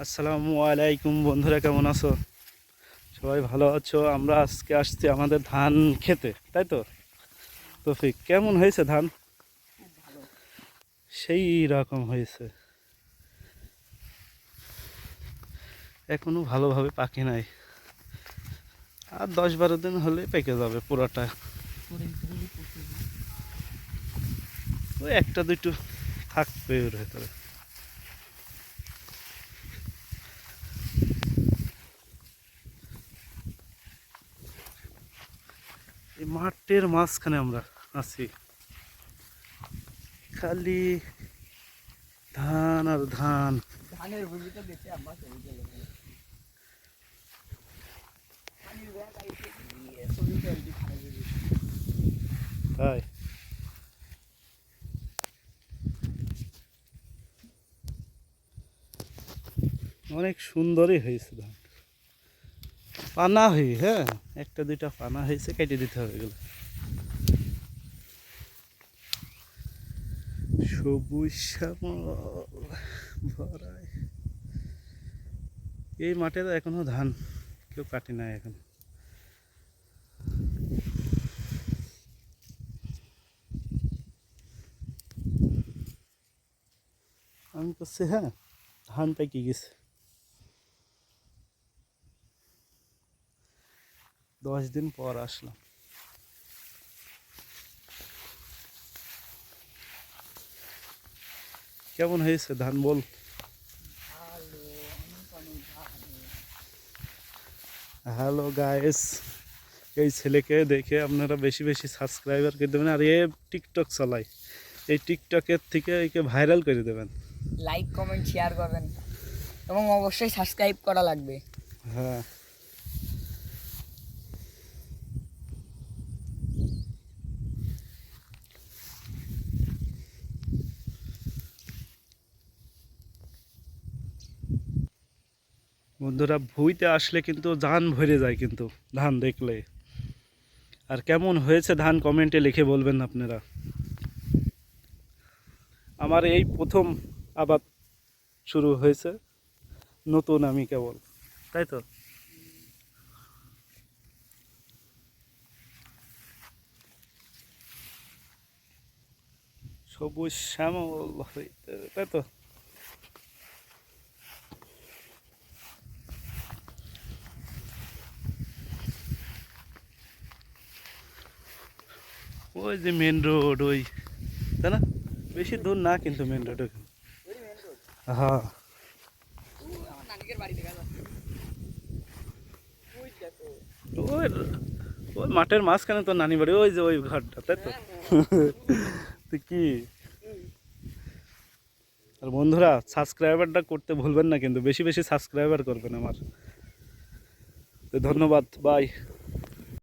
আসসালামু আলাইকুম বন্ধুরা, কেমন আছো? সবাই ভালো আছো? আমরা আজকে আসছি আমাদের ধান খেতে, তাই তো তৌফিক? কেমন হয়েছে ধান? সেই রকম হয়েছে, এখনো ভালোভাবে পাকে নাই। আর 10-12 দিন হলে পেকে যাবে পুরোটা। ওই একটা দুটো থাকবে ওর ভেতরে। এই মাঠের মাঝখানে আমরা আছি, খালি ধান আর ধান। ধানের ভূমিটা দেখে আমার চলে গেল। তাই অনেক সুন্দরই হয়েছে ধান, পানা হয়ে, হ্যাঁ একটা দুইটা পানা হয়েছে, কেটে দিতে হবে এগুলো। সবুজ শ্যামল ভরায়। এই মাঠে তো এখনো ধান কেউ কাটে নাই এখন। আমি করছি, হ্যাঁ ধান পেকে গেছে। 10 দিন পর আসলাম। কেমন হয়েছে ধান বল? হ্যালো গাইস, এই ছেলেকে দেখে আপনারা বেশি বেশি সাবস্ক্রাইবার করে দেবেন। আর এ টিকটক চালায়, এই টিকটকের থেকে একে ভাইরাল করে দেবেন। লাইক কমেন্ট শেয়ার করবেন এবং অবশ্যই সাবস্ক্রাইব করা লাগবে। হ্যাঁ, বন্ধুরা ভুঁইতে আসলে কিন্তু ধান ভরে যায় কিন্তু ধান দেখলে। আর কেমন হয়েছে ধান কমেন্টে লিখে বলবেন আপনারা। আমার এই প্রথম আবাদ শুরু হয়েছে, নতুন আমি কেবল, তাই তো। সবুজ শ্যামল হইতে, তাই তো। ওই যে মেন রোড, ওই তাই না? বেশি দূর না কিন্তু মেন রোড। হ্যাঁ, ওই ওই মাঠের মাঝখানে তো নানি বাড়ি, ওই যে ওই ঘরটা, তাই তো। তো কি, আর বন্ধুরা সাবস্ক্রাইবারটা করতে ভুলবেন না কিন্তু, বেশি বেশি সাবস্ক্রাইবার করবেন আমার। তো ধন্যবাদ, বাই।